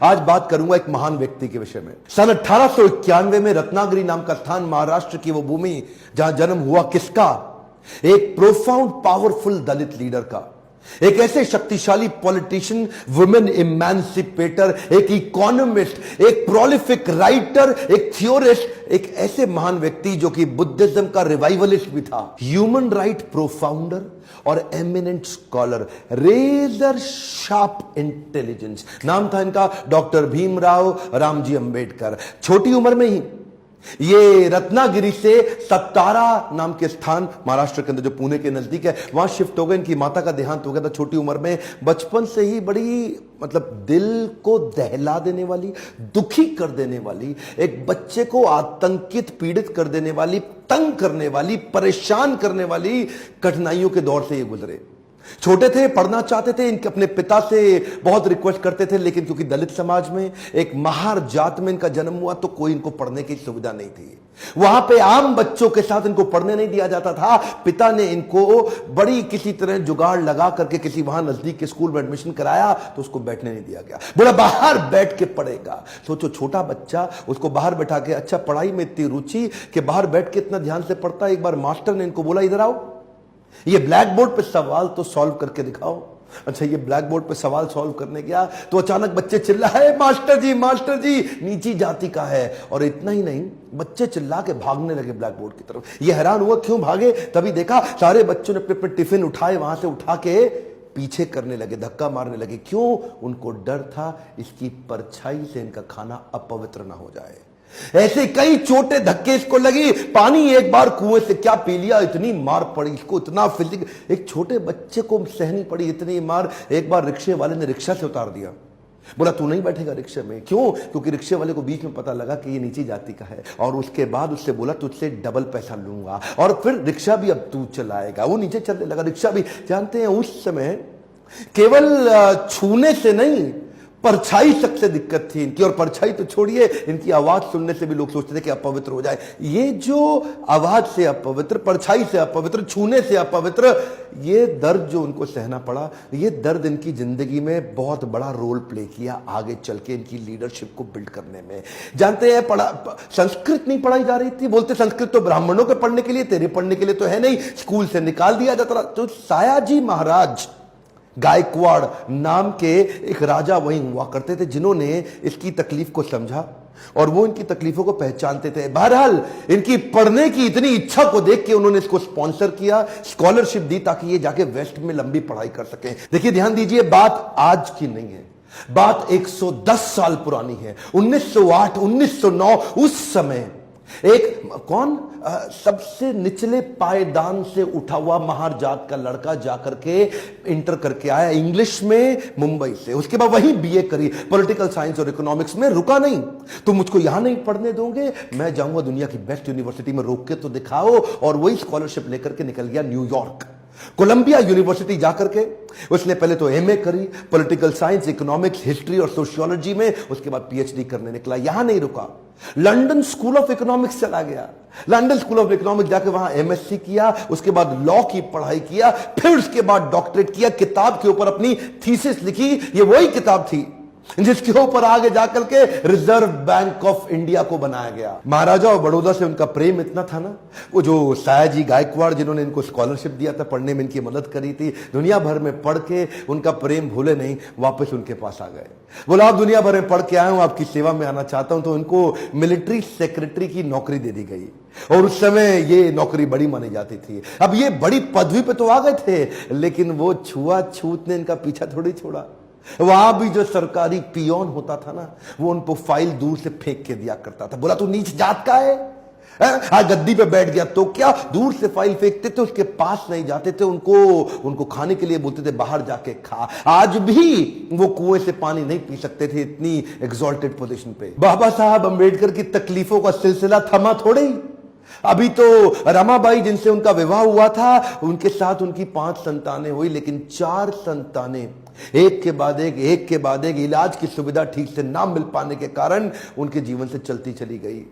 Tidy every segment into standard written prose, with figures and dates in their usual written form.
आज बात करूंगा एक महान व्यक्ति के विषय में। सन 1891 में रत्नागिरी नाम का स्थान, महाराष्ट्र की वो भूमि जहां जन्म हुआ किसका? एक प्रोफाउंड पावरफुल दलित लीडर का, एक ऐसे शक्तिशाली पॉलिटिशियन, वुमेन इमेंसिपेटर, एक इकोनॉमिस्ट, एक प्रोलिफिक राइटर, एक थियोरिस्ट, एक ऐसे महान व्यक्ति जो कि बुद्धिज्म का रिवाइवलिस्ट भी था, ह्यूमन राइट प्रोफाउंडर और eminent scholar, razor sharp intelligence. नाम था इनका डॉक्टर भीमराव रामजी अंबेडकर। छोटी उम्र में ही ये रत्नागिरी से सत्तारा नाम के स्थान, महाराष्ट्र के अंदर जो पुणे के नजदीक है, वहां शिफ्ट हो गए। इनकी माता का देहांत हो गया था छोटी उम्र में। बचपन से ही बड़ी दिल को दहला देने वाली, दुखी कर देने वाली, एक बच्चे को आतंकित, पीड़ित कर देने वाली, तंग करने वाली, परेशान करने वाली कठिनाइयों के दौर से ये गुजरे। छोटे थे, पढ़ना चाहते थे, इनके अपने पिता से बहुत रिक्वेस्ट करते थे, लेकिन क्योंकि दलित समाज में, एक महार जात में इनका जन्म हुआ, तो कोई इनको पढ़ने की सुविधा नहीं थी। वहां पे आम बच्चों के साथ इनको पढ़ने नहीं दिया जाता था। पिता ने इनको बड़ी किसी तरह जुगाड़ लगा करके किसी वहां नजदीक के स्कूल में एडमिशन कराया, तो उसको बैठने नहीं दिया गया। बोला बाहर बैठ के पढ़ेगा। सोचो, छोटा बच्चा, उसको बाहर बैठा के, अच्छा पढ़ाई में इतनी रुचि कि बाहर बैठ के इतना ध्यान से पढ़ता। एक बार मास्टर ने इनको बोला, इधर आओ, ये ब्लैक बोर्ड पे सवाल तो सॉल्व करके दिखाओ। अच्छा, ये ब्लैक बोर्ड पे सवाल सॉल्व करने गया तो अचानक बच्चे चिल्लाए, मास्टर जी नीची जाति का है। और इतना ही नहीं, बच्चे चिल्ला के भागने लगे ब्लैक बोर्ड की तरफ। ये हैरान हुआ क्यों भागे, तभी देखा सारे बच्चों ने अपने अपने टिफिन उठाए, वहां से उठा के पीछे करने लगे, धक्का मारने लगे। क्यों? उनको डर था इसकी परछाई से इनका खाना अपवित्र ना हो जाए। ऐसे कई छोटे धक्के इसको लगी। पानी एक बार कुएं से क्या पी लिया, इतनी मार पड़ी इसको, इतना फिजिक, एक छोटे बच्चे को सहनी पड़ी इतनी मार। एक बार रिक्शे वाले ने रिक्शा से उतार दिया, बोला तू नहीं बैठेगा रिक्शे में। क्यों? क्योंकि रिक्शे वाले को बीच में पता लगा कि ये नीची जाति का है। और उसके बाद उससे बोला तुझसे डबल पैसा लूंगा, और फिर रिक्शा भी अब तू चलाएगा। वो नीचे चलने लगा, रिक्शा भी। जानते हैं उस समय केवल छूने से नहीं, परछाई तक से दिक्कत थी इनकी। और परछाई तो छोड़िए, इनकी आवाज सुनने से भी लोग सोचते थे कि अपवित्र हो जाए। ये जो आवाज से अपवित्र, परछाई से अपवित्र, छूने से अपवित्र, ये दर्द जो उनको सहना पड़ा, ये दर्द इनकी जिंदगी में बहुत बड़ा रोल प्ले किया आगे चल के इनकी लीडरशिप को बिल्ड करने में। जानते हैं, संस्कृत नहीं पढ़ाई जा रही थी। बोलते संस्कृत तो ब्राह्मणों के पढ़ने के लिए, तेरे पढ़ने के लिए तो है नहीं, स्कूल से निकाल दिया जाता था। तो सायाजी महाराज गायकवाड़ नाम के एक राजा वहीं हुआ करते थे, जिन्होंने इसकी तकलीफ को समझा और वो इनकी तकलीफों को पहचानते थे। बहरहाल इनकी पढ़ने की इतनी इच्छा को देख के उन्होंने इसको स्पॉन्सर किया, स्कॉलरशिप दी, ताकि ये जाके वेस्ट में लंबी पढ़ाई कर सके। देखिए, ध्यान दीजिए, बात आज की नहीं है, बात 110 साल पुरानी है। 1908, 1909, उस समय एक कौन, सबसे निचले पायदान से उठा हुआ महार जात का लड़का जाकर के इंटर करके आया इंग्लिश में मुंबई से। उसके बाद वही बीए करी, पॉलिटिकल साइंस और इकोनॉमिक्स में। रुका नहीं, तुम मुझको यहां नहीं पढ़ने दोगे, मैं जाऊंगा दुनिया की बेस्ट यूनिवर्सिटी में, रोक के तो दिखाओ। और वही स्कॉलरशिप लेकर के निकल गया न्यूयॉर्क, कोलंबिया यूनिवर्सिटी जाकर के उसने पहले तो एमए करी, पॉलिटिकल साइंस, इकोनॉमिक्स, हिस्ट्री और सोशियोलॉजी में। उसके बाद पीएचडी करने निकला। यहां नहीं रुका, लंदन स्कूल ऑफ इकोनॉमिक्स चला गया। लंदन स्कूल ऑफ इकोनॉमिक्स जाके वहां एमएससी किया, उसके बाद लॉ की पढ़ाई किया, फिर उसके बाद डॉक्टरेट किया, किताब के ऊपर अपनी थीसिस लिखी। ये वही किताब थी जिसके ऊपर आगे जाकर के रिजर्व बैंक ऑफ इंडिया को बनाया गया। महाराजा और बड़ौदा से उनका प्रेम इतना था ना, वो जो सायाजी गायकवाड़ जिन्होंने इनको स्कॉलरशिप दिया था, पढ़ने में इनकी मदद करी थी, दुनिया भर में पढ़ के उनका प्रेम भूले नहीं, वापस उनके पास आ गए। बोला आप दुनिया भर में पढ़ के आए हूं, आपकी सेवा में आना चाहता हूं। तो उनको मिलिट्री सेक्रेटरी की नौकरी दे दी गई, और उस समय ये नौकरी बड़ी मानी जाती थी। अब ये बड़ी पदवी पे तो आ गए थे, लेकिन वो छुआछूत ने इनका पीछा थोड़ी छोड़ा। वहां भी जो सरकारी पियोन होता था ना, वो उनको फाइल दूर से फेंक के दिया करता था। बोला तू नीच जात का है, आज गद्दी पे बैठ गया तो क्या, दूर से फाइल फेंकते थे, उसके पास नहीं जाते थे। उनको खाने के लिए बोलते थे बाहर जाके खा। आज भी वो कुएं से पानी नहीं पी सकते थे, इतनी एग्जॉल्टेड पोजीशन पे। बाबा साहब अंबेडकर की तकलीफों का सिलसिला थमा थोड़े ही। अभी तो रमाबाई जिनसे उनका विवाह हुआ था, उनके साथ उनकी 5 संतानें हुई, लेकिन 4 संतानें एक के बाद एक इलाज की सुविधा ठीक से ना मिल पाने के कारण उनके जीवन से चलती चली गई।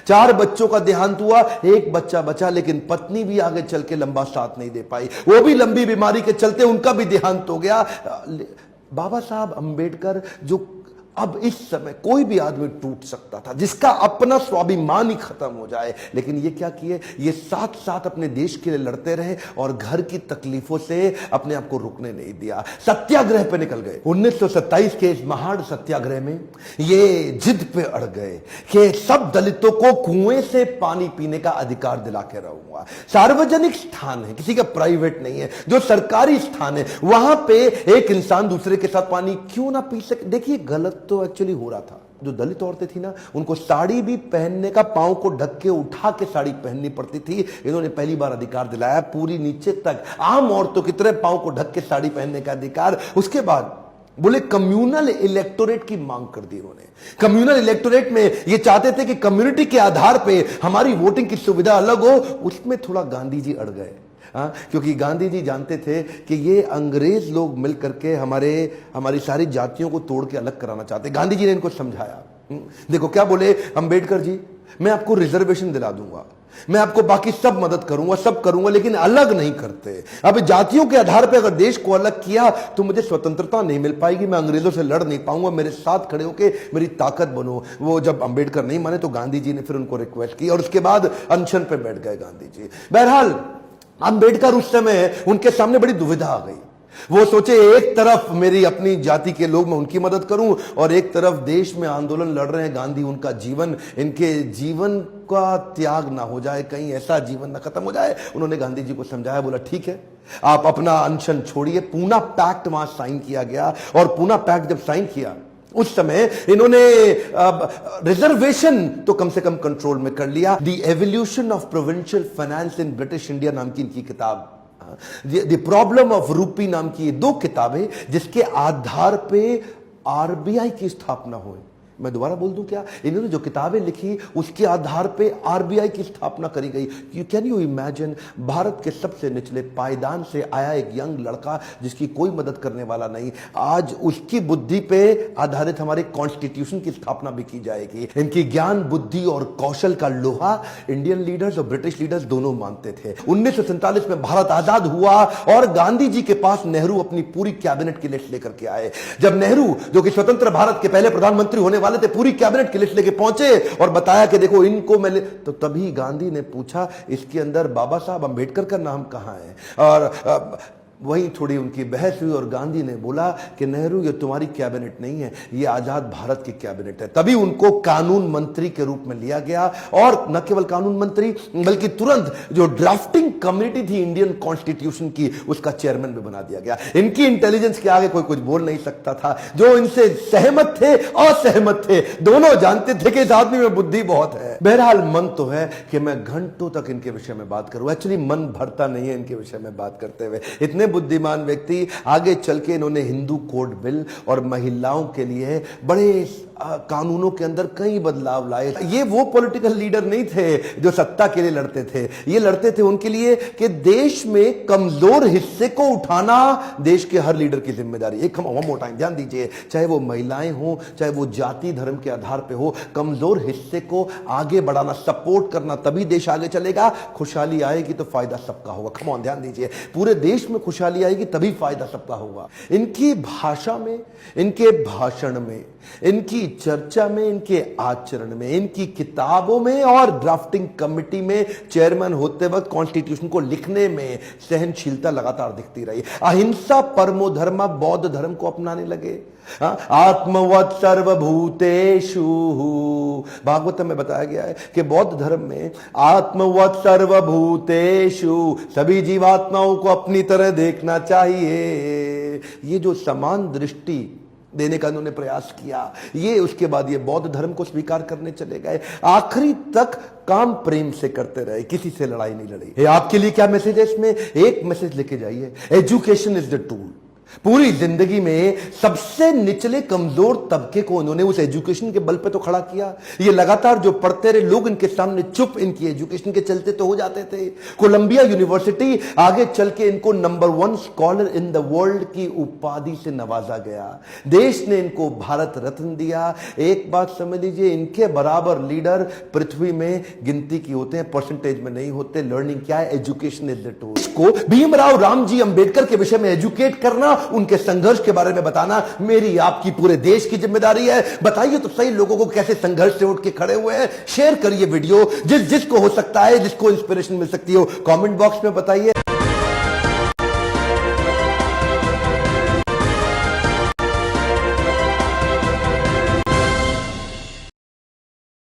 4 बच्चों का देहांत हुआ, 1 बच्चा बचा, लेकिन पत्नी भी आगे चल के लंबा साथ नहीं दे पाई। वो भी लंबी बीमारी के चलते उनका भी देहांत हो गया। बाबा साहब अंबेडकर जो अब इस समय कोई भी आदमी टूट सकता था, जिसका अपना स्वाभिमान ही खत्म हो जाए, लेकिन ये क्या किए, ये साथ साथ अपने देश के लिए लड़ते रहे और घर की तकलीफों से अपने आप को रुकने नहीं दिया, सत्याग्रह पे निकल गए। 1927 के इस महान सत्याग्रह में ये जिद पे अड़ गए कि सब दलितों को कुएं से पानी पीने का अधिकार दिला के रहूंगा। सार्वजनिक स्थान है, किसी का प्राइवेट नहीं है, जो सरकारी स्थान है वहां पे एक इंसान दूसरे के साथ पानी क्यों ना पी सके। देखिए गलत तो एक्चुअली हो रहा था, जो दलित औरतें थी ना, उनको साड़ी भी पहनने का, पांव को ढक के उठा के साड़ी पहननी पड़ती थी। इन्होंने पहली बार अधिकार दिलाया पूरी नीचे तक, आम औरतों की तरह पांव को ढक के साड़ी पहनने का अधिकार। उसके बाद बोले कम्युनल इलेक्टोरेट की मांग कर दी उन्होंने। कम्युनल इलेक्टोरेट में ये चाहते थे कि कम्युनिटी के आधार पे हमारी वोटिंग की सुविधा अलग हो। उसमें थोड़ा गांधी जी अड़ गए, क्योंकि गांधी जी जानते थे कि ये अंग्रेज लोग मिल करके हमारी सारी जातियों को तोड़ के अलग कराना चाहते। गांधी जी ने इनको समझाया। देखो क्या बोले अंबेडकर जी, मैं आपको रिजर्वेशन दिला दूंगा, मैं आपको बाकी सब मदद करूंगा, सब करूंगा, लेकिन अलग नहीं करते। अब जातियों के आधार पर अगर देश को अलग किया तो मुझे स्वतंत्रता नहीं मिल पाएगी, मैं अंग्रेजों से लड़ नहीं पाऊंगा, मेरे साथ खड़े होकर मेरी ताकत बनो। वो जब अंबेडकर नहीं माने तो गांधी जी ने फिर उनको रिक्वेस्ट की और उसके बाद अनशन पे बैठ गए गांधी जी। बहरहाल अंबेडकर उस समय उनके सामने बड़ी दुविधा आ गई। वो सोचे एक तरफ मेरी अपनी जाति के लोग, मैं उनकी मदद करूं, और एक तरफ देश में आंदोलन लड़ रहे हैं गांधी, उनका जीवन, इनके जीवन का त्याग ना हो जाए, कहीं ऐसा जीवन ना खत्म हो जाए। उन्होंने गांधी जी को समझाया, बोला ठीक है आप अपना अनशन छोड़िए। पूना पैक्ट वहां साइन किया गया, और पूना पैक्ट जब साइन किया उस समय इन्होंने रिजर्वेशन तो कम से कम कंट्रोल में कर लिया। The evolution of provincial finance in British India नाम की इनकी किताब, द प्रॉब्लम ऑफ रूपी नाम की ये 2 किताबें, जिसके आधार पे आरबीआई की स्थापना हुई। मैं दोबारा बोल दूं क्या, इन्होंने जो किताबें लिखी उसके आधार पे आरबीआई की स्थापना करी गई। कैन यू इमेजिन, भारत के सबसे निचले पायदान से आया एक यंग लड़का जिसकी कोई मदद करने वाला नहीं, आज उसकी बुद्धि पे आधारित हमारे कॉन्स्टिट्यूशन की स्थापना भी की जाएगी। इनकी ज्ञान, बुद्धि और कौशल का लोहा इंडियन लीडर्स और ब्रिटिश लीडर्स दोनों मानते थे। 1947 में भारत आजाद हुआ और गांधी जी के पास नेहरू अपनी पूरी कैबिनेट की लिस्ट लेकर के आए। जब नेहरू, जो कि स्वतंत्र भारत के पहले प्रधानमंत्री होने थे, पूरी कैबिनेट की लिस्ट लेके पहुंचे और बताया कि देखो इनको मैं तो तभी गांधी ने पूछा इसके अंदर बाबा साहब अंबेडकर का नाम कहां है, और वहीं थोड़ी उनकी बहस हुई और गांधी ने बोला कि नेहरू ये तुम्हारी कैबिनेट नहीं है, ये आजाद भारत की कैबिनेट है। तभी उनको कानून मंत्री के रूप में लिया गया, और न केवल कानून मंत्री बल्कि तुरंत जो ड्राफ्टिंग कमेटी थी इंडियन कॉन्स्टिट्यूशन की, उसका चेयरमैन भी बना दिया गया। इनकी इंटेलिजेंस के आगे कोई कुछ बोल नहीं सकता था। जो इनसे सहमत थे, असहमत थे, दोनों जानते थे कि इस आदमी में बुद्धि बहुत है। बहरहाल मन तो है कि मैं घंटों तक इनके विषय में बात करूं, एक्चुअली मन भरता नहीं है इनके विषय में बात करते हुए। इतने बुद्धिमान व्यक्ति, आगे चल के इन्होंने हिंदू कोड बिल और महिलाओं के लिए बड़े कानूनों के अंदर कई बदलाव लाए। ये वो पॉलिटिकल लीडर नहीं थे जो सत्ता के लिए लड़ते थे, ये लड़ते थे उनके लिए कि देश में कमजोर हिस्से को उठाना देश के हर लीडर की जिम्मेदारी। एक हम टाइम ध्यान दीजिए, चाहे वो महिलाएं हो, चाहे वो जाति धर्म के आधार पे हो, कमजोर हिस्से को आगे बढ़ाना, सपोर्ट करना, तभी देश आगे चलेगा। खुशहाली आएगी तो फायदा सबका होगा। कम ऑन ध्यान दीजिए, पूरे देश में खुशहाली आएगी तभी फायदा सबका होगा। इनकी भाषा में, इनके भाषण में, इनकी चर्चा में, इनके आचरण में, इनकी किताबों में और ड्राफ्टिंग कमेटी में चेयरमैन होते वक्त कॉन्स्टिट्यूशन को लिखने में सहनशीलता लगातार दिखती रही। अहिंसा परमो धर्म, बौद्ध धर्म को अपनाने लगे। आत्मवत् सर्वभूतेषु, भागवत में बताया गया है कि बौद्ध धर्म में आत्मवत् सर्वभूतेषु, सभी जीवात्माओं को अपनी तरह देखना चाहिए। ये जो समान दृष्टि देने का उन्होंने प्रयास किया, ये उसके बाद ये बौद्ध धर्म को स्वीकार करने चले गए। आखिरी तक काम प्रेम से करते रहे, किसी से लड़ाई नहीं लड़ी। आपके लिए क्या मैसेज है इसमें? एक मैसेज लेके जाइए, एजुकेशन इज द टूल। पूरी जिंदगी में सबसे निचले कमजोर तबके को उन्होंने उस एजुकेशन के बल पे तो खड़ा किया। ये लगातार जो पढ़ते रहे लोग इनके सामने चुप, इनकी एजुकेशन के चलते तो हो जाते थे। कोलंबिया यूनिवर्सिटी आगे चल के इनको number 1 scholar in the world की उपाधि से नवाजा गया। देश ने इनको भारत रत्न दिया। एक बात समझ लीजिए, इनके बराबर लीडर पृथ्वी में गिनती की होते हैं, परसेंटेज में नहीं होते। लर्निंग क्या है? Education is the tool. इसको भीमराव रामजी अंबेडकर के विषय में एजुकेट करना उनके संघर्ष के बारे में बताना मेरी आपकी पूरे देश की जिम्मेदारी है। बताइए तो सही लोगों को कैसे संघर्ष से उठ के खड़े हुए हैं। शेयर करिए वीडियो, जिसको हो सकता है, जिसको इंस्पिरेशन मिल सकती हो, कमेंट बॉक्स में बताइए।